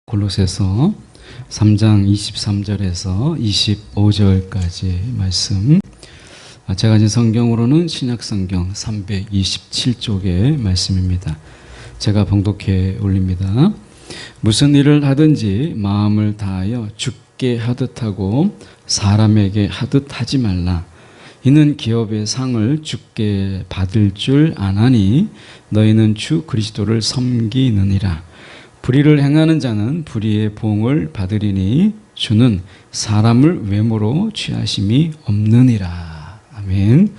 골로새서 3장 23절에서 25절까지 말씀. 제가 가진 성경으로는 신약성경 327쪽의 말씀입니다. 제가 봉독해 올립니다. 무슨 일을 하든지 마음을 다하여 주께 하듯 하고 사람에게 하듯 하지 말라. 이는 기업의 상을 주께 받을 줄 아나니 너희는 주 그리스도를 섬기느니라. 불의를 행하는 자는 불의의 보응을 받으리니 주는 사람을 외모로 취하심이 없느니라. 아멘.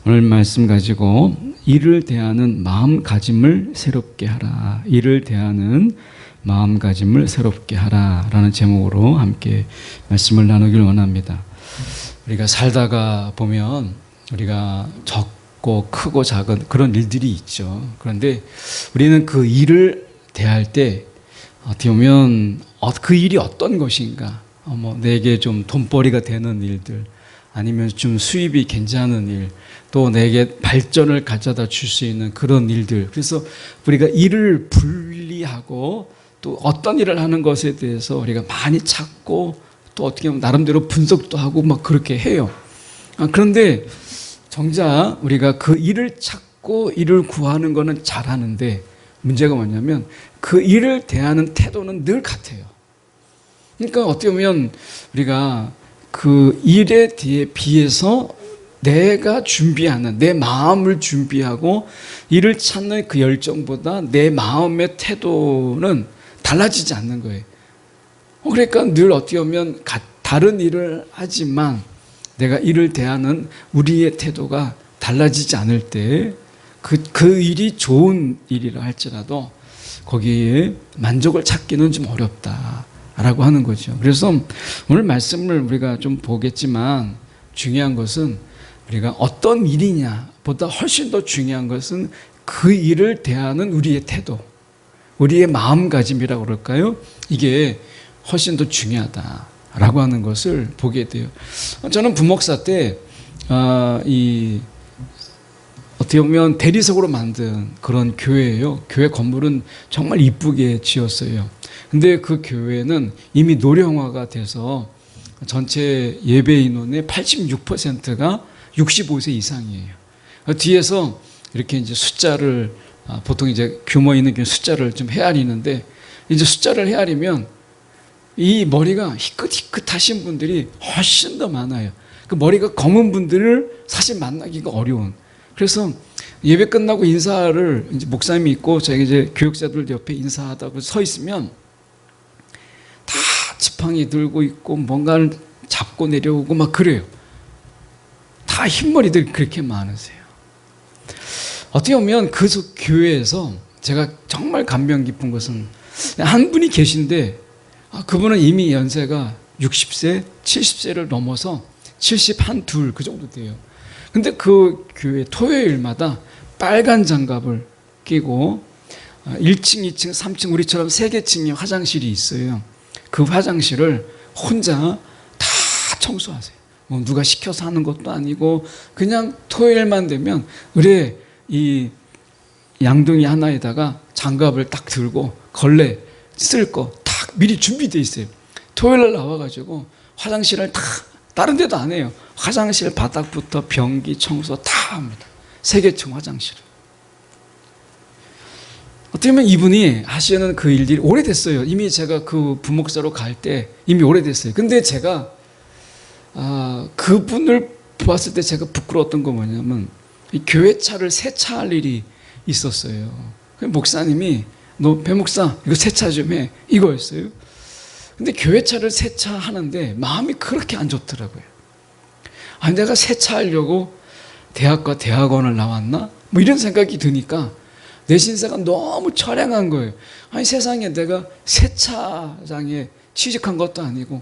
오늘 말씀 가지고 이를 대하는 마음가짐을 새롭게 하라. 이를 대하는 마음가짐을 새롭게 하라 라는 제목으로 함께 말씀을 나누길 원합니다. 우리가 살다가 보면 우리가 적고 크고 작은 그런 일들이 있죠. 그런데 우리는 그 일을 대할 때 어떻게 보면 그 일이 어떤 것인가, 내게 좀 돈벌이가 되는 일들, 아니면 좀 수입이 괜찮은 일, 또 내게 발전을 가져다 줄 수 있는 그런 일들. 그래서 우리가 일을 분리하고 또 어떤 일을 하는 것에 대해서 우리가 많이 찾고 또 어떻게 보면 나름대로 분석도 하고 막 그렇게 해요. 그런데 정작 우리가 그 일을 찾고 일을 구하는 거는 잘하는데 문제가 뭐냐면 그 일을 대하는 태도는 늘 같아요. 그러니까 어떻게 보면 우리가 그 일에 비해서 내가 준비하는, 내 마음을 준비하고 일을 찾는 그 열정보다 내 마음의 태도는 달라지지 않는 거예요. 그러니까 늘 어떻게 보면 다른 일을 하지만 내가 일을 대하는 우리의 태도가 달라지지 않을 때 그 일이 좋은 일이라 할지라도 거기에 만족을 찾기는 좀 어렵다라고 하는 거죠. 그래서 오늘 말씀을 우리가 좀 보겠지만 중요한 것은 우리가 어떤 일이냐보다 훨씬 더 중요한 것은 그 일을 대하는 우리의 태도, 우리의 마음가짐이라고 그럴까요? 이게 훨씬 더 중요하다라고 하는 것을 보게 돼요. 저는 부목사 때 어떻게 보면 대리석으로 만든 그런 교회예요. 교회 건물은 정말 이쁘게 지었어요. 근데 그 교회는 이미 노령화가 돼서 전체 예배 인원의 86%가 65세 이상이에요. 뒤에서 이렇게 이제 숫자를 보통 이제 규모 있는 숫자를 좀 헤아리는데 이제 숫자를 헤아리면 이 머리가 희끗희끗하신 분들이 훨씬 더 많아요. 그 머리가 검은 분들을 사실 만나기가 어려운. 그래서 예배 끝나고 인사를 이제 목사님이 있고 저희 이제 교육자들 옆에 인사하다고 서 있으면 다 지팡이 들고 있고 뭔가를 잡고 내려오고 막 그래요. 다 흰머리들이 그렇게 많으세요. 어떻게 보면 그 교회에서 제가 정말 감명 깊은 것은 한 분이 계신데 그분은 이미 연세가 60세, 70세를 넘어서 71, 2 그 정도 돼요. 근데 그 교회 토요일마다 빨간 장갑을 끼고 1층, 2층, 3층 우리처럼 3개 층의 화장실이 있어요. 그 화장실을 혼자 다 청소하세요. 누가 시켜서 하는 것도 아니고 그냥 토요일만 되면 의뢰 이 양동이 하나에다가 장갑을 딱 들고 걸레 쓸 거 딱 미리 준비되어 있어요. 토요일날 나와가지고 화장실을 다 다른 데도 안 해요. 화장실 바닥부터 변기 청소 다 합니다. 3개층 화장실을. 어떻게 보면 이분이 하시는 그 일들이 오래됐어요. 이미 제가 그 부목사로 갈 때 이미 오래됐어요. 근데 제가 그분을 보았을 때 제가 부끄러웠던 건 뭐냐면 이 교회 차를 세차할 일이 있었어요. 목사님이 너 배 목사 이거 세차 좀 해 이거였어요. 근데 교회 차를 세차하는데 마음이 그렇게 안 좋더라고요. 내가 세차하려고 대학과 대학원을 나왔나? 뭐 이런 생각이 드니까 내 신세가 너무 처량한 거예요. 세상에 내가 세차장에 취직한 것도 아니고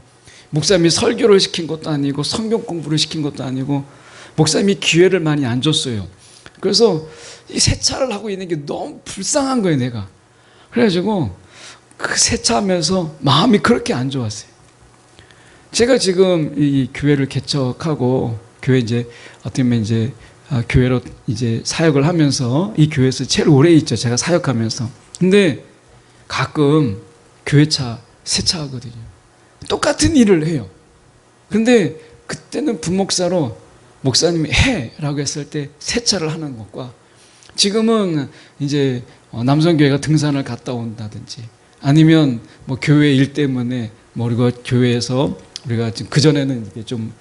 목사님이 설교를 시킨 것도 아니고 성경 공부를 시킨 것도 아니고 목사님이 기회를 많이 안 줬어요. 그래서 이 세차를 하고 있는 게 너무 불쌍한 거예요, 내가. 그래가지고 그 세차하면서 마음이 그렇게 안 좋았어요. 제가 지금 이 교회를 개척하고 교회 이제 어떻게 보면 이제 교회로 이제 사역을 하면서 이 교회에서 제일 오래 있죠. 제가 사역하면서. 근데 가끔 교회차 세차하거든요. 똑같은 일을 해요. 근데 그때는 부목사로 목사님이 해라고 했을 때 세차를 하는 것과, 지금은 이제 남성교회가 등산을 갔다 온다든지, 아니면 뭐 교회 일 때문에 뭐 우리가 교회에서 우리가 지금 그전에는 이게 좀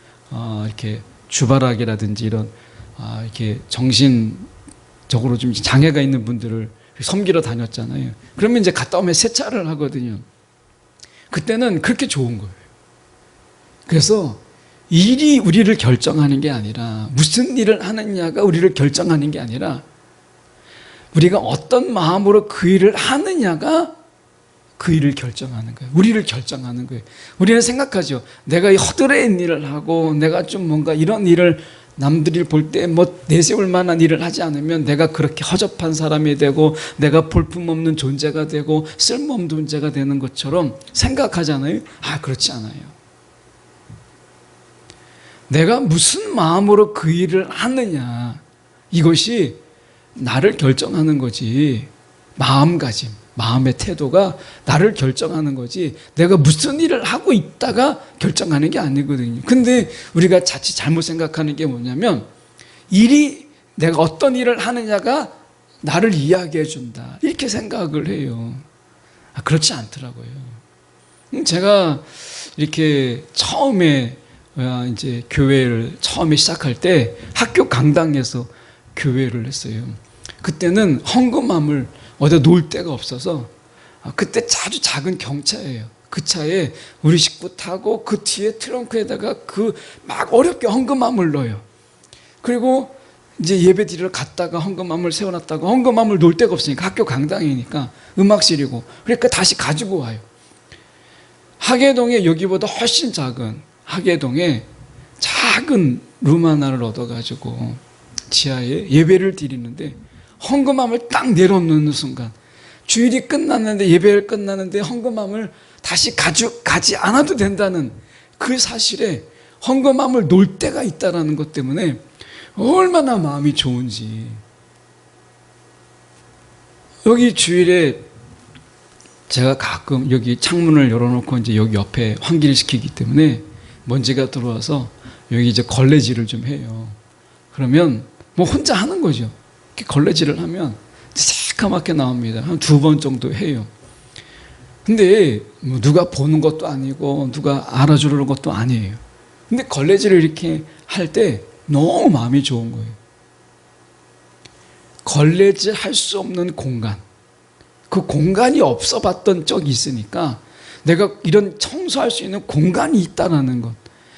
이렇게 주바락이라든지 이런 이렇게 정신적으로 좀 장애가 있는 분들을 섬기러 다녔잖아요. 그러면 이제 갔다 오면 세차를 하거든요. 그때는 그렇게 좋은 거예요. 그래서 일이 우리를 결정하는 게 아니라, 무슨 일을 하느냐가 우리를 결정하는 게 아니라, 우리가 어떤 마음으로 그 일을 하느냐가 그 일을 결정하는 거예요. 우리를 결정하는 거예요. 우리는 생각하죠. 내가 이 허드렛 일을 하고 내가 좀 뭔가 이런 일을 남들이 볼 때 뭐 내세울 만한 일을 하지 않으면 내가 그렇게 허접한 사람이 되고 내가 볼품없는 존재가 되고 쓸모없는 존재가 되는 것처럼 생각하잖아요. 그렇지 않아요. 내가 무슨 마음으로 그 일을 하느냐, 이것이 나를 결정하는 거지. 마음가짐, 마음의 태도가 나를 결정하는 거지, 내가 무슨 일을 하고 있다가 결정하는 게 아니거든요. 근데 우리가 자칫 잘못 생각하는 게 뭐냐면, 내가 어떤 일을 하느냐가 나를 이야기해 준다, 이렇게 생각을 해요. 그렇지 않더라고요. 제가 이렇게 처음에 이제 교회를 처음에 시작할 때 학교 강당에서 교회를 했어요. 그때는 헌금함을 어디 놓을 데가 없어서, 그때 아주 작은 경차예요. 그 차에 우리 식구 타고 그 뒤에 트렁크에다가 막 어렵게 헌금함을 넣어요. 그리고 이제 예배 드리러 갔다가 헌금함을 세워놨다가, 헌금함을 놓을 데가 없으니까 학교 강당이니까 음악실이고, 그러니까 다시 가지고 와요. 하계동에 여기보다 훨씬 작은 하계동에 작은 룸 하나를 얻어가지고 지하에 예배를 드리는데, 헌금함을 딱 내려놓는 순간, 주일이 끝났는데, 예배를 끝났는데 헌금함을 다시 가지 않아도 된다는 그 사실에 헌금함을 놓을 때가 있다는 것 때문에 얼마나 마음이 좋은지. 여기 주일에 제가 가끔 여기 창문을 열어놓고 이제 여기 옆에 환기를 시키기 때문에 먼지가 들어와서 여기 이제 걸레질을 좀 해요. 그러면 뭐 혼자 하는 거죠. 이렇게 걸레질을 하면 새까맣게 나옵니다. 한 2번 정도 해요. 근데 뭐 누가 보는 것도 아니고 누가 알아주는 것도 아니에요. 근데 걸레질을 이렇게 할 때 너무 마음이 좋은 거예요. 걸레질 할 수 없는 공간, 그 공간이 없어 봤던 적이 있으니까 내가 이런 청소할 수 있는 공간이 있다는 것,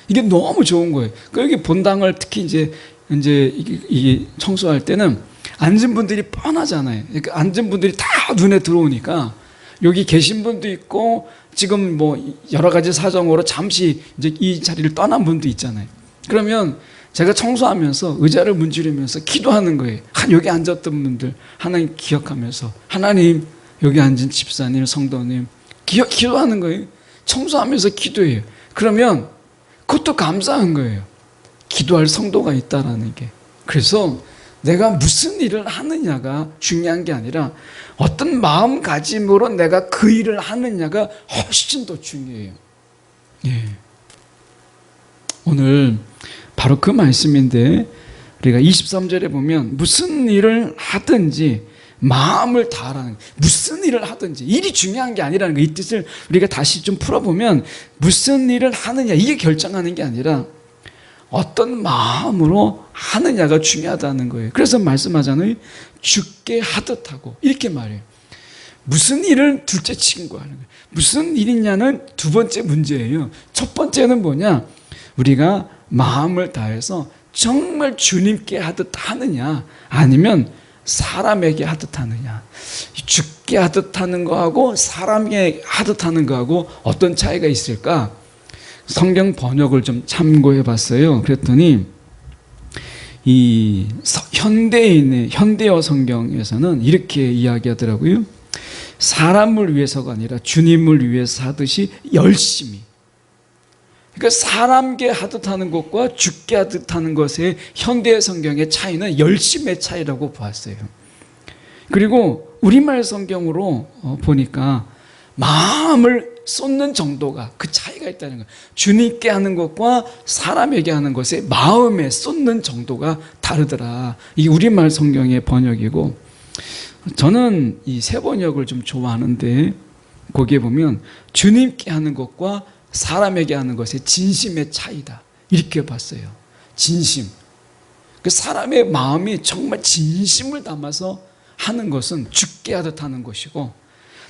이게 너무 좋은 거예요. 여기 본당을 특히 이제 이게 청소할 때는 앉은 분들이 뻔하잖아요. 그러니까 앉은 분들이 다 눈에 들어오니까, 여기 계신 분도 있고 지금 뭐 여러 가지 사정으로 잠시 이제 이 자리를 떠난 분도 있잖아요. 그러면 제가 청소하면서 의자를 문지르면서 기도하는 거예요. 여기 앉았던 분들 하나님 기억하면서, 하나님 여기 앉은 집사님, 성도님 기도하는 거예요. 청소하면서 기도해요. 그러면 그것도 감사한 거예요. 기도할 성도가 있다라는 게. 그래서 내가 무슨 일을 하느냐가 중요한 게 아니라 어떤 마음가짐으로 내가 그 일을 하느냐가 훨씬 더 중요해요. 예. 오늘 바로 그 말씀인데, 우리가 23절에 보면 무슨 일을 하든지 마음을 다하라는, 무슨 일을 하든지, 일이 중요한 게 아니라는 거, 이 뜻을 우리가 다시 좀 풀어보면, 무슨 일을 하느냐 이게 결정하는 게 아니라 어떤 마음으로 하느냐가 중요하다는 거예요. 그래서 말씀하잖아요. 죽게 하듯 하고, 이렇게 말해요. 무슨 일을 둘째 친구 하는 거예요. 무슨 일이냐는 두 번째 문제예요. 첫 번째는 뭐냐, 우리가 마음을 다해서 정말 주님께 하듯 하느냐, 아니면 사람에게 하듯 하느냐. 죽게 하듯 하는 거하고 사람에게 하듯 하는 거하고 어떤 차이가 있을까? 성경 번역을 좀 참고해 봤어요. 그랬더니 이 현대어 성경에서는 이렇게 이야기하더라고요. 사람을 위해서가 아니라 주님을 위해서 하듯이 열심히. 그러니까 사람께 하듯 하는 것과 죽게 하듯 하는 것의 현대 성경의 차이는 열심의 차이라고 보았어요. 그리고 우리말 성경으로 보니까 마음을 쏟는 정도가 그 차이가 있다는 거예요. 주님께 하는 것과 사람에게 하는 것의 마음에 쏟는 정도가 다르더라. 이게 우리말 성경의 번역이고, 저는 이 새 번역을 좀 좋아하는데 거기에 보면 주님께 하는 것과 사람에게 하는 것의 진심의 차이다, 이렇게 봤어요. 진심, 그 사람의 마음이 정말 진심을 담아서 하는 것은 죽게 하듯 하는 것이고,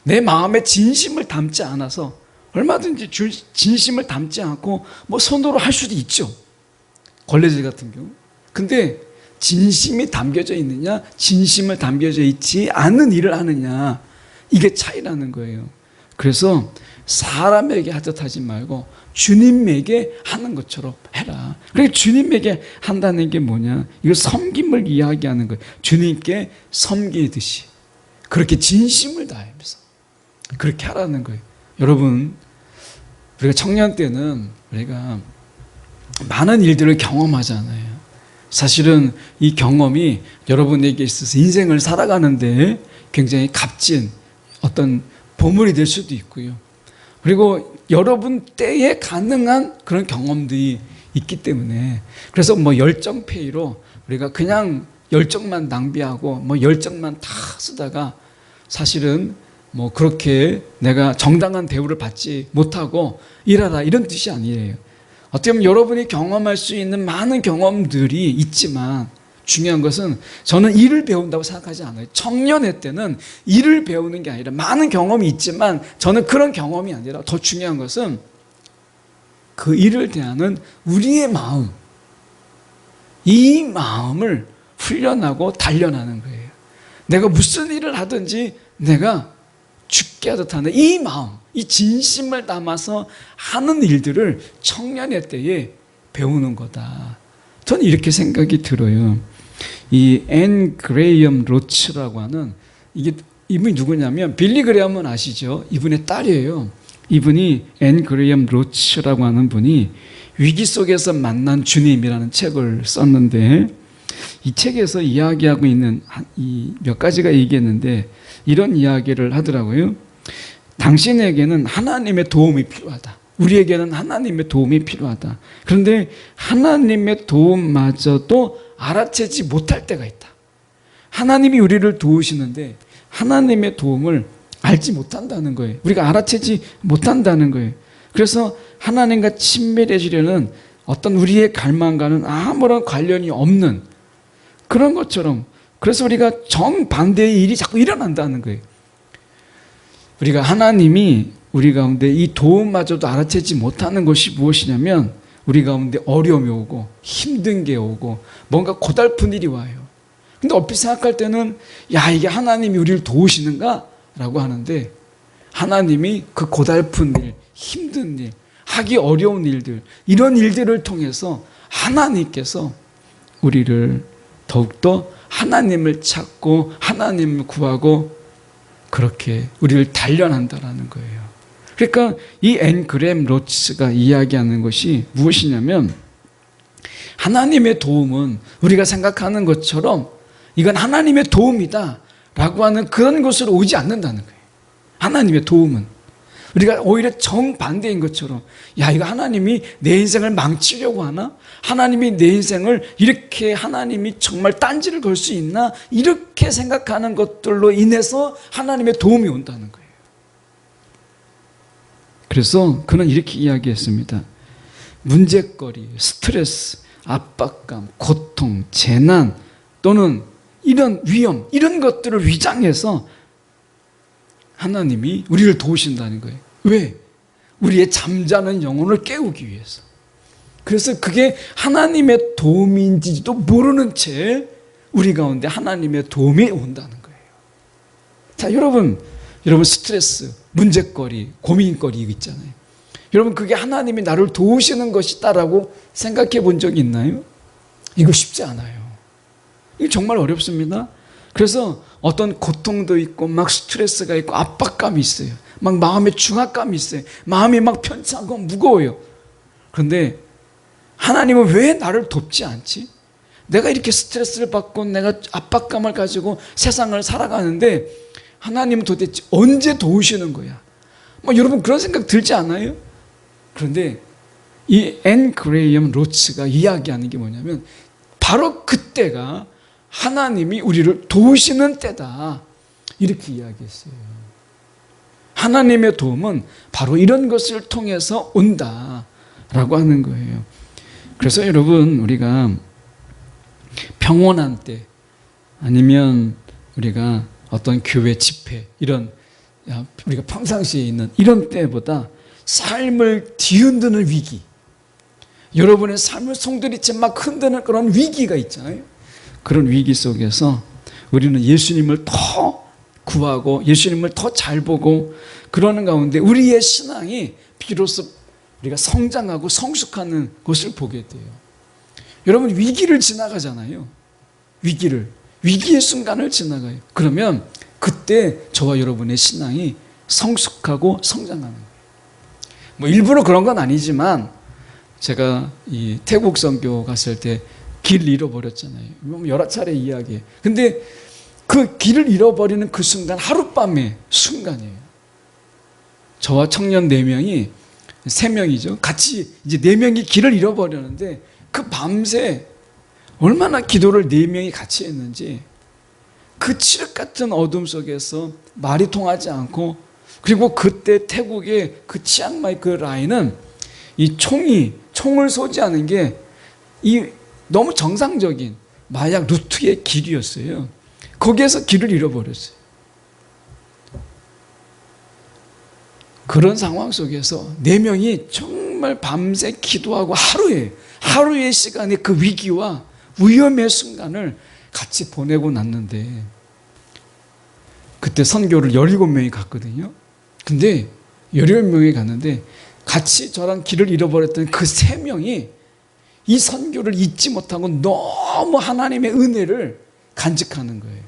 내 마음에 진심을 담지 않아서 얼마든지 진심을 담지 않고 뭐 손으로 할 수도 있죠, 걸레질 같은 경우. 근데 진심이 담겨져 있느냐, 진심을 담겨져 있지 않은 일을 하느냐, 이게 차이라는 거예요. 그래서 사람에게 하듯 하지 말고 주님에게 하는 것처럼 해라. 그러니까 주님에게 한다는 게 뭐냐, 이거 섬김을 이야기하는 거예요. 주님께 섬기듯이 그렇게 진심을 다하면서 그렇게 하라는 거예요. 여러분, 우리가 청년 때는 우리가 많은 일들을 경험하잖아요. 사실은 이 경험이 여러분에게 있어서 인생을 살아가는데 굉장히 값진 어떤 보물이 될 수도 있고요. 그리고 여러분 때에 가능한 그런 경험들이 있기 때문에, 그래서 뭐 열정페이로 우리가 그냥 열정만 낭비하고 뭐 열정만 다 쓰다가 사실은 뭐 그렇게 내가 정당한 대우를 받지 못하고 일하다, 이런 뜻이 아니에요. 어떻게 보면 여러분이 경험할 수 있는 많은 경험들이 있지만 중요한 것은, 저는 일을 배운다고 생각하지 않아요. 청년의 때는 일을 배우는 게 아니라, 많은 경험이 있지만 저는 그런 경험이 아니라 더 중요한 것은 그 일을 대하는 우리의 마음, 이 마음을 훈련하고 단련하는 거예요. 내가 무슨 일을 하든지 내가 죽게 하듯 하는 이 마음, 이 진심을 담아서 하는 일들을 청년의 때에 배우는 거다. 저는 이렇게 생각이 들어요. 이 앤 그레이엄 로츠라고 하는, 이분이 누구냐면 빌리 그레이엄은 아시죠? 이분의 딸이에요. 이분이 앤 그레이엄 로츠라고 하는 분이 위기 속에서 만난 주님이라는 책을 썼는데, 이 책에서 이야기하고 있는 이 몇 가지가 얘기했는데 이런 이야기를 하더라고요. 당신에게는 하나님의 도움이 필요하다. 우리에게는 하나님의 도움이 필요하다. 그런데 하나님의 도움마저도 알아채지 못할 때가 있다. 하나님이 우리를 도우시는데 하나님의 도움을 알지 못한다는 거예요. 우리가 알아채지 못한다는 거예요. 그래서 하나님과 친밀해지려는 어떤 우리의 갈망과는 아무런 관련이 없는 그런 것처럼, 그래서 우리가 정반대의 일이 자꾸 일어난다는 거예요. 우리가 하나님이 우리 가운데 이 도움마저도 알아채지 못하는 것이 무엇이냐면, 우리 가운데 어려움이 오고 힘든 게 오고 뭔가 고달픈 일이 와요. 근데 얼핏 생각할 때는 야, 이게 하나님이 우리를 도우시는가? 라고 하는데, 하나님이 그 고달픈 일, 힘든 일, 하기 어려운 일들, 이런 일들을 통해서 하나님께서 우리를 더욱더 하나님을 찾고 하나님을 구하고 그렇게 우리를 단련한다라는 거예요. 그러니까 이 앤 그레이엄 로츠가 이야기하는 것이 무엇이냐면, 하나님의 도움은 우리가 생각하는 것처럼 이건 하나님의 도움이다 라고 하는 그런 것으로 오지 않는다는 거예요. 하나님의 도움은 우리가 오히려 정반대인 것처럼, 야, 이거 하나님이 내 인생을 망치려고 하나? 하나님이 내 인생을 이렇게, 하나님이 정말 딴지를 걸 수 있나? 이렇게 생각하는 것들로 인해서 하나님의 도움이 온다는 거예요. 그래서 그는 이렇게 이야기했습니다. 문제거리, 스트레스, 압박감, 고통, 재난 또는 이런 위험, 이런 것들을 위장해서 하나님이 우리를 도우신다는 거예요. 왜? 우리의 잠자는 영혼을 깨우기 위해서. 그래서 그게 하나님의 도움인지도 모르는 채 우리 가운데 하나님의 도움이 온다는 거예요. 자, 여러분 스트레스, 문제거리, 고민거리 이거 있잖아요. 여러분, 그게 하나님이 나를 도우시는 것이다라고 생각해 본 적이 있나요? 이거 쉽지 않아요. 이거 정말 어렵습니다. 그래서 어떤 고통도 있고 막 스트레스가 있고 압박감이 있어요. 막 마음에 중압감이 있어요. 마음이 막 편찮고 무거워요. 그런데 하나님은 왜 나를 돕지 않지? 내가 이렇게 스트레스를 받고 내가 압박감을 가지고 세상을 살아가는데 하나님은 도대체 언제 도우시는 거야? 여러분 그런 생각 들지 않아요? 그런데 이 앤 그레이엄 로츠가 이야기하는 게 뭐냐면 바로 그때가 하나님이 우리를 도우시는 때다, 이렇게 이야기했어요. 하나님의 도움은 바로 이런 것을 통해서 온다라고 하는 거예요. 그래서 여러분, 우리가 평온한 때, 아니면 우리가 어떤 교회 집회, 이런 우리가 평상시에 있는 이런 때보다 삶을 뒤흔드는 위기, 여러분의 삶을 송두리째 막 흔드는 그런 위기가 있잖아요. 그런 위기 속에서 우리는 예수님을 더 구하고 예수님을 더 잘 보고 그러는 가운데 우리의 신앙이 비로소 우리가 성장하고 성숙하는 것을 보게 돼요. 여러분, 위기를 지나가잖아요. 위기의 순간을 지나가요. 그러면 그때 저와 여러분의 신앙이 성숙하고 성장하는 거예요. 일부러 그런 건 아니지만, 제가 이 태국 선교 갔을 때 길 잃어버렸잖아요. 여러 차례 이야기해. 근데 그 길을 잃어버리는 그 순간, 하룻밤의 순간이에요. 저와 청년 4명이, 3명이죠. 같이 이제 4명이 길을 잃어버렸는데, 그 밤새 얼마나 기도를 4명이 같이 했는지, 그 칠흑 같은 어둠 속에서 말이 통하지 않고, 그리고 그때 태국의 그 치앙마이 그 라인은 이 총을 소지하는 게 이 너무 정상적인 마약 루트의 길이었어요. 거기에서 길을 잃어버렸어요. 그런 상황 속에서 4명이 정말 밤새 기도하고 하루의 시간에 그 위기와 위험의 순간을 같이 보내고 났는데, 그때 선교를 17명이 갔거든요. 근데 17명이 갔는데 같이 저랑 길을 잃어버렸던 그 3명이 이 선교를 잊지 못하고 너무 하나님의 은혜를 간직하는 거예요.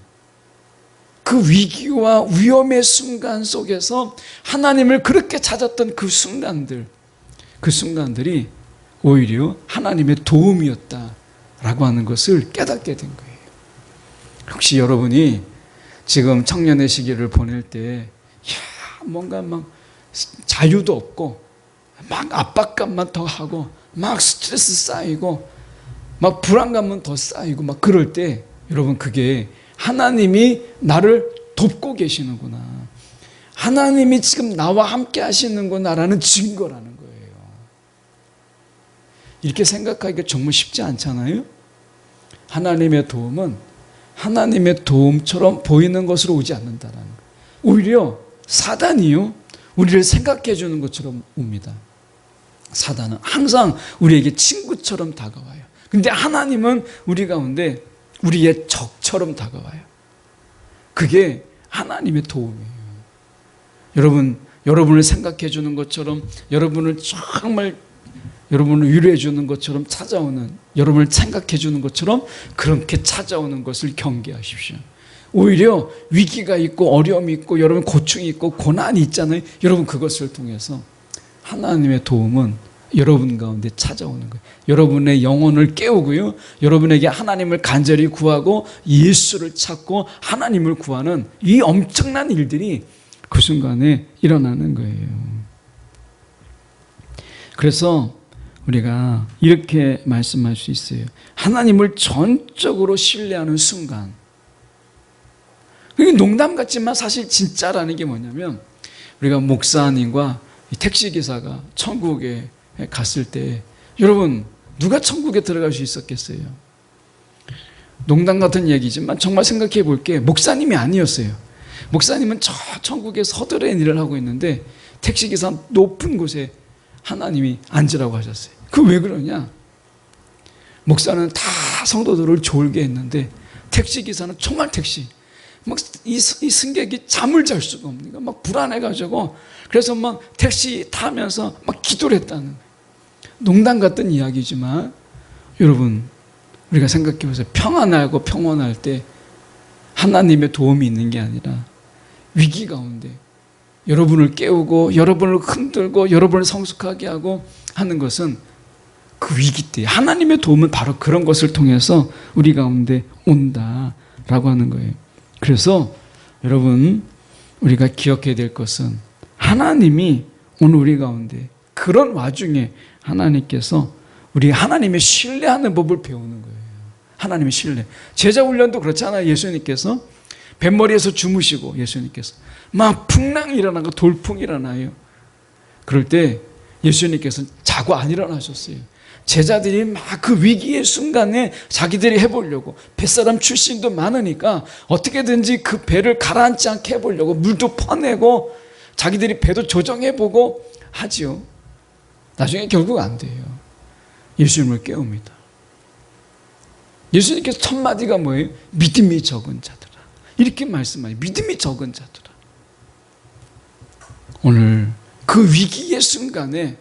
그 위기와 위험의 순간 속에서 하나님을 그렇게 찾았던 그 순간들이 오히려 하나님의 도움이었다라고 하는 것을 깨닫게 된 거예요. 혹시 여러분이 지금 청년의 시기를 보낼 때 뭔가 막 자유도 없고 막 압박감만 더 하고 막 스트레스 쌓이고 막 불안감은 더 쌓이고 막 그럴 때, 여러분, 그게 하나님이 나를 돕고 계시는구나, 하나님이 지금 나와 함께 하시는구나라는 증거라는 거예요. 이렇게 생각하기가 정말 쉽지 않잖아요. 하나님의 도움은 하나님의 도움처럼 보이는 것으로 오지 않는다라는 거예요. 오히려 사단이요, 우리를 생각해 주는 것처럼 옵니다. 사단은 항상 우리에게 친구처럼 다가와요. 근데 하나님은 우리 가운데 우리의 적처럼 다가와요. 그게 하나님의 도움이에요. 여러분을 생각해 주는 것처럼, 여러분을 정말 여러분을 위로해 주는 것처럼 찾아오는, 여러분을 생각해 주는 것처럼 그렇게 찾아오는 것을 경계하십시오. 오히려 위기가 있고 어려움이 있고 여러분 고충이 있고 고난이 있잖아요. 여러분, 그것을 통해서 하나님의 도움은 여러분 가운데 찾아오는 거예요. 여러분의 영혼을 깨우고요, 여러분에게 하나님을 간절히 구하고 예수를 찾고 하나님을 구하는 이 엄청난 일들이 그 순간에 일어나는 거예요. 그래서 우리가 이렇게 말씀할 수 있어요. 하나님을 전적으로 신뢰하는 순간. 이게 농담 같지만 사실 진짜라는 게 뭐냐면, 우리가 목사님과 택시기사가 천국에 갔을 때, 여러분, 누가 천국에 들어갈 수 있었겠어요? 농담 같은 얘기지만 정말 생각해 볼게, 목사님이 아니었어요. 목사님은 저 천국에 서들의 일을 하고 있는데 택시기사 높은 곳에 하나님이 앉으라고 하셨어요. 그 왜 그러냐? 목사는 다 성도들을 졸게 했는데 택시기사는 정말 이 승객이 잠을 잘 수가 없으니까 막 불안해가지고, 그래서 막 택시 타면서 막 기도를 했다는 거예요. 농담 같은 이야기지만 여러분, 우리가 생각해 보세요. 평안할 때 하나님의 도움이 있는 게 아니라 위기 가운데 여러분을 깨우고 여러분을 흔들고 여러분을 성숙하게 하고 하는 것은 그 위기 때 하나님의 도움은 바로 그런 것을 통해서 우리 가운데 온다라고 하는 거예요. 그래서 여러분, 우리가 기억해야 될 것은 하나님이 오늘 우리 가운데 그런 와중에 하나님께서 우리 하나님의 신뢰하는 법을 배우는 거예요. 하나님의 신뢰. 제자 훈련도 그렇잖아요. 예수님께서 뱃머리에서 주무시고 예수님께서 막 풍랑이 일어나고 돌풍이 일어나요. 그럴 때 예수님께서 자고 안 일어나셨어요. 제자들이 막 그 위기의 순간에 자기들이 해보려고, 뱃사람 출신도 많으니까 어떻게든지 그 배를 가라앉지 않게 해보려고 물도 퍼내고 자기들이 배도 조정해보고 하지요. 나중에 결국 안 돼요. 예수님을 깨웁니다. 예수님께서 첫 마디가 뭐예요? 믿음이 적은 자들아. 이렇게 말씀하세요. 믿음이 적은 자들아. 오늘 그 위기의 순간에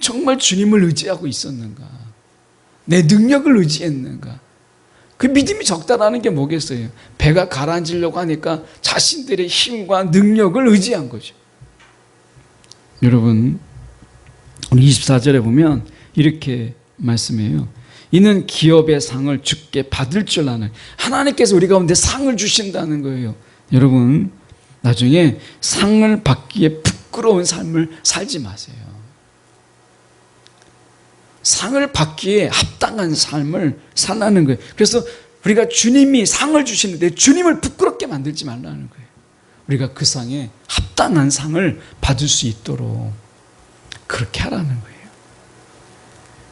정말 주님을 의지하고 있었는가? 내 능력을 의지했는가? 그 믿음이 적다라는 게 뭐겠어요? 배가 가라앉으려고 하니까 자신들의 힘과 능력을 의지한 거죠. 여러분, 우리 24절에 보면 이렇게 말씀해요. 이는 기업의 상을 주께 받을 줄 아는, 하나님께서 우리 가운데 상을 주신다는 거예요. 여러분, 나중에 상을 받기에 부끄러운 삶을 살지 마세요. 상을 받기에 합당한 삶을 살라는 거예요. 그래서 우리가 주님이 상을 주시는데 주님을 부끄럽게 만들지 말라는 거예요. 우리가 그 상에 합당한 상을 받을 수 있도록 그렇게 하라는 거예요.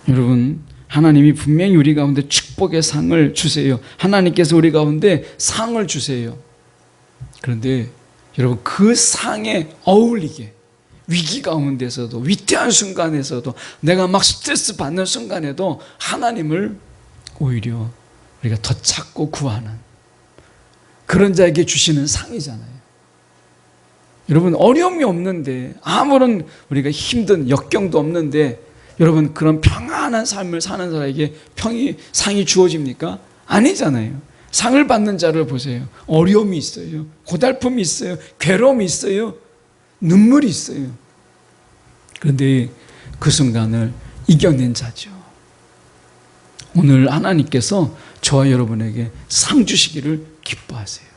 여러분, 하나님이 분명히 우리 가운데 축복의 상을 주세요. 하나님께서 우리 가운데 상을 주세요. 그런데 여러분, 그 상에 어울리게 위기 가운데서도, 위태한 순간에서도, 내가 막 스트레스 받는 순간에도 하나님을 오히려 우리가 더 찾고 구하는 그런 자에게 주시는 상이잖아요. 여러분, 어려움이 없는데, 아무런 우리가 힘든 역경도 없는데 여러분, 그런 평안한 삶을 사는 사람에게 상이 주어집니까? 아니잖아요. 상을 받는 자를 보세요. 어려움이 있어요. 고달픔이 있어요. 괴로움이 있어요. 눈물이 있어요. 그런데 그 순간을 이겨낸 자죠. 오늘 하나님께서 저와 여러분에게 상 주시기를 기뻐하세요.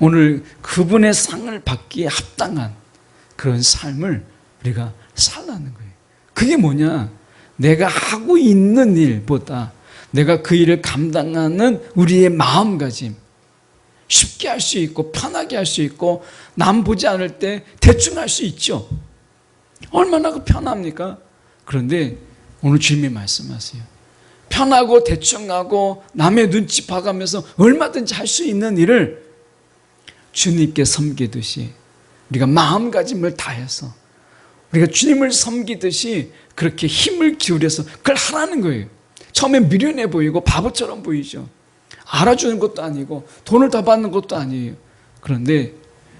오늘 그분의 상을 받기에 합당한 그런 삶을 우리가 살라는 거예요. 그게 뭐냐? 내가 하고 있는 일보다 내가 그 일을 감당하는 우리의 마음가짐, 쉽게 할 수 있고 편하게 할 수 있고 남 보지 않을 때 대충 할 수 있죠. 얼마나 편합니까? 그런데 오늘 주님이 말씀하세요. 편하고 대충하고 남의 눈치 봐가면서 얼마든지 할 수 있는 일을 주님께 섬기듯이 우리가 마음가짐을 다해서 우리가 주님을 섬기듯이 그렇게 힘을 기울여서 그걸 하라는 거예요. 처음엔 미련해 보이고 바보처럼 보이죠. 알아주는 것도 아니고 돈을 더 받는 것도 아니에요. 그런데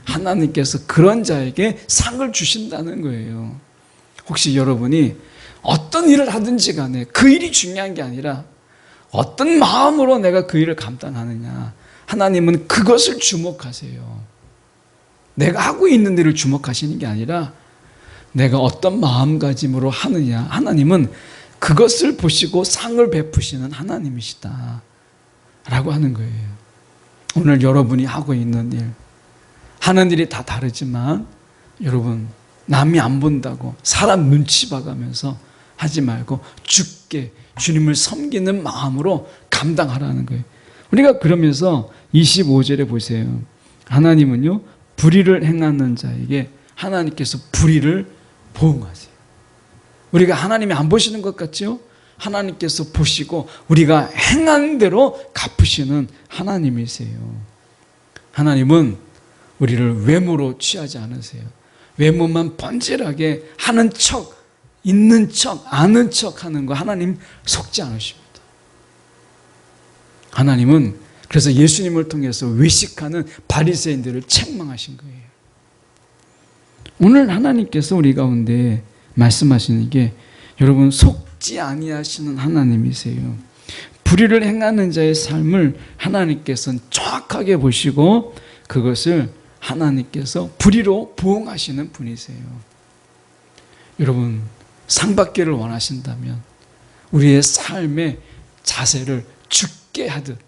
하나님께서 그런 자에게 상을 주신다는 거예요. 혹시 여러분이 어떤 일을 하든지 간에 그 일이 중요한 게 아니라 어떤 마음으로 내가 그 일을 감당하느냐, 하나님은 그것을 주목하세요. 내가 하고 있는 일을 주목하시는 게 아니라 내가 어떤 마음가짐으로 하느냐, 하나님은 그것을 보시고 상을 베푸시는 하나님이시다 라고 하는 거예요. 오늘 여러분이 하고 있는 일, 하는 일이 다 다르지만 여러분, 남이 안 본다고 사람 눈치 봐가면서 하지 말고 주께, 주님을 섬기는 마음으로 감당하라는 거예요. 우리가 그러면서 25절에 보세요. 하나님은요, 불의를 행하는 자에게 하나님께서 불의를 보응하세요. 우리가 하나님이 안 보시는 것 같죠? 하나님께서 보시고 우리가 행한 대로 갚으시는 하나님이세요. 하나님은 우리를 외모로 취하지 않으세요. 외모만 번질하게 하는 척, 있는 척, 아는 척 하는 거 하나님 속지 않으십니다. 하나님은 그래서 예수님을 통해서 외식하는 바리새인들을 책망하신 거예요. 오늘 하나님께서 우리 가운데 말씀하시는 게 여러분, 속지 아니하시는 하나님이세요. 불의를 행하는 자의 삶을 하나님께서는 정확하게 보시고 그것을 하나님께서 불의로 보응하시는 분이세요. 여러분, 상 받기를 원하신다면 우리의 삶의 자세를 주께 하듯,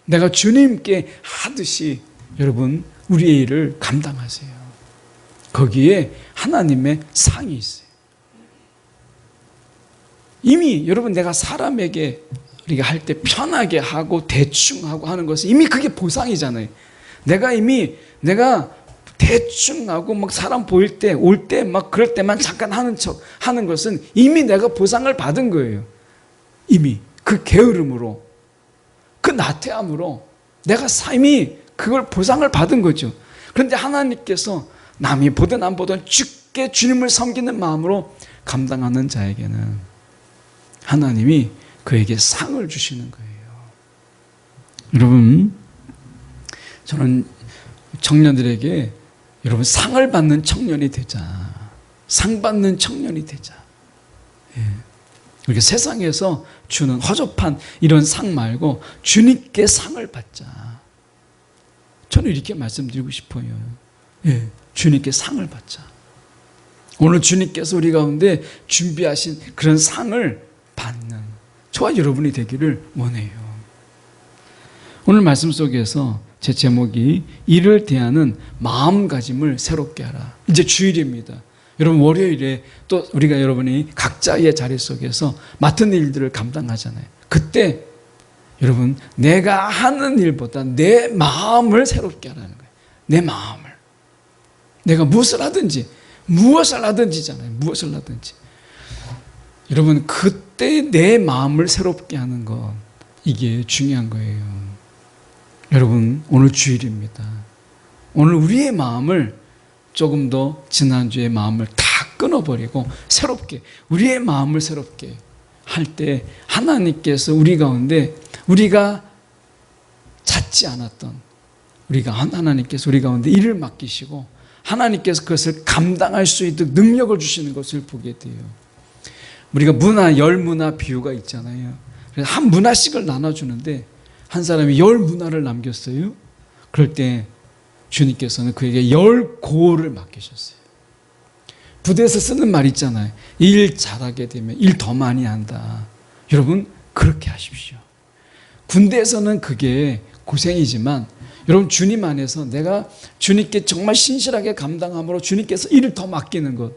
내가 주님께 하듯이 여러분, 우리의 일을 감당하세요. 거기에 하나님의 상이 있어요. 이미 여러분 내가 사람에게 우리가 할 때 편하게 하고 대충 하고 하는 것은 이미 그게 보상이잖아요. 내가 대충 하고 막 사람 보일 때 올 때 막 그럴 때만 잠깐 하는 척 하는 것은 이미 내가 보상을 받은 거예요. 이미 그 게으름으로 그 나태함으로 내가 이미 그걸 보상을 받은 거죠. 그런데 하나님께서 남이 보든 안 보든 주께 주님을 섬기는 마음으로 감당하는 자에게는 하나님이 그에게 상을 주시는 거예요. 여러분, 저는 청년들에게 여러분 상을 받는 청년이 되자. 상 받는 청년이 되자. 우리가 세상에서 주는 허접한 이런 상 말고 주님께 상을 받자. 저는 이렇게 말씀드리고 싶어요. 주님께 상을 받자. 오늘 주님께서 우리 가운데 준비하신 그런 상을 받는 저와 여러분이 되기를 원해요. 오늘 말씀 속에서 제 제목이 이를 대하는 마음가짐을 새롭게 하라. 이제 주일입니다. 여러분 월요일에 또 우리가 여러분이 각자의 자리 속에서 맡은 일들을 감당하잖아요. 그때 여러분 내가 하는 일보다 내 마음을 새롭게 하라는 거예요. 내 마음을. 내가 무엇을 하든지잖아요. 무엇을 하든지. 여러분 그때 내 마음을 새롭게 하는 것 이게 중요한 거예요. 여러분 오늘 주일입니다. 오늘 우리의 마음을 조금 더 지난주의 마음을 다 끊어버리고 새롭게 우리의 마음을 새롭게 할 때 하나님께서 우리 가운데 우리가 찾지 않았던 하나님께서 우리 가운데 일을 맡기시고 하나님께서 그것을 감당할 수 있도록 능력을 주시는 것을 보게 돼요. 우리가 열 문화 비유가 있잖아요. 그래서 한 문화씩을 나눠주는데 한 사람이 10문화를 남겼어요. 그럴 때 주님께서는 그에게 10고를 맡기셨어요. 부대에서 쓰는 말 있잖아요. 일 잘하게 되면 일 더 많이 한다. 여러분 그렇게 하십시오. 군대에서는 그게 고생이지만 여러분 주님 안에서 내가 주님께 정말 신실하게 감당함으로 주님께서 일을 더 맡기는 것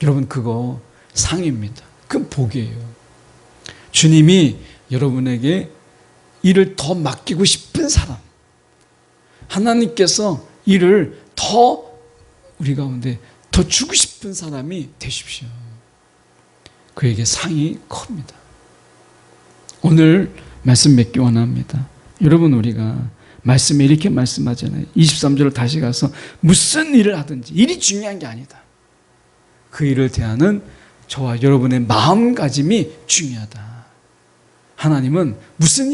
여러분 그거 상입니다. 그건 복이에요. 주님이 여러분에게 일을 더 맡기고 싶은 사람 하나님께서 일을 더 우리 가운데 더 주고 싶은 사람이 되십시오. 그에게 상이 큽니다. 오늘 말씀 맺기 원합니다. 여러분 우리가 말씀에 이렇게 말씀하잖아요. 23절을 다시 가서 무슨 일을 하든지 일이 중요한 게 아니다. 그 일을 대하는 저와 여러분의 마음가짐이 중요하다. 하나님은 무슨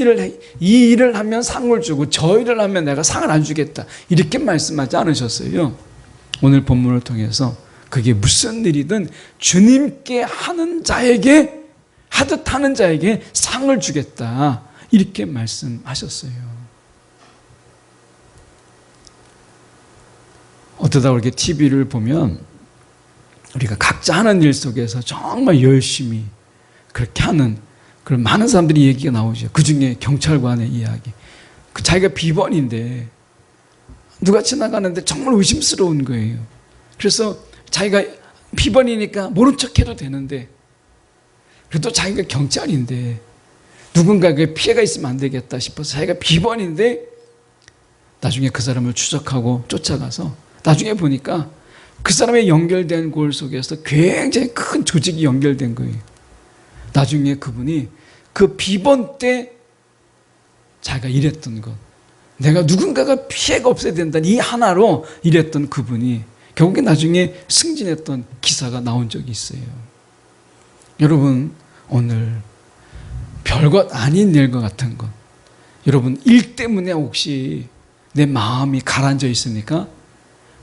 이 일을 하면 상을 주고 저 일을 하면 내가 상을 안 주겠다. 이렇게 말씀하지 않으셨어요. 오늘 본문을 통해서 그게 무슨 일이든 주님께 하는 자에게 하듯 하는 자에게 상을 주겠다. 이렇게 말씀하셨어요. 어쩌다 이렇게 TV를 보면 우리가 각자 하는 일 속에서 정말 열심히 그렇게 하는 그런 많은 사람들이 얘기가 나오죠. 그 중에 경찰관의 이야기. 자기가 비번인데 누가 지나가는데 정말 의심스러운 거예요. 그래서 자기가 비번이니까 모른 척해도 되는데 그래도 자기가 경찰인데 누군가에게 피해가 있으면 안 되겠다 싶어서 자기가 비번인데 나중에 그 사람을 추적하고 쫓아가서 나중에 보니까 그 사람의 연결된 골 속에서 굉장히 큰 조직이 연결된 거예요. 나중에 그분이 그 비번 때 자기가 일했던 것 내가 누군가가 피해가 없어야 된다는 이 하나로 일했던 그분이 결국에 나중에 승진했던 기사가 나온 적이 있어요. 여러분 오늘 별것 아닌 일과 같은 것 여러분 일 때문에 혹시 내 마음이 가라앉아 있습니까?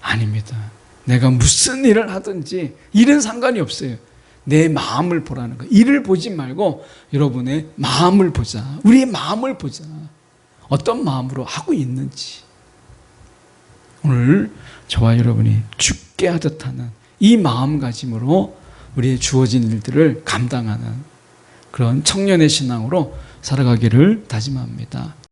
아닙니다. 내가 무슨 일을 하든지 일은 상관이 없어요. 내 마음을 보라는 거예요. 일을 보지 말고 여러분의 마음을 보자. 우리의 마음을 보자. 어떤 마음으로 하고 있는지. 오늘 저와 여러분이 죽게 하듯 하는 이 마음가짐으로 우리의 주어진 일들을 감당하는 그런 청년의 신앙으로 살아가기를 다짐합니다.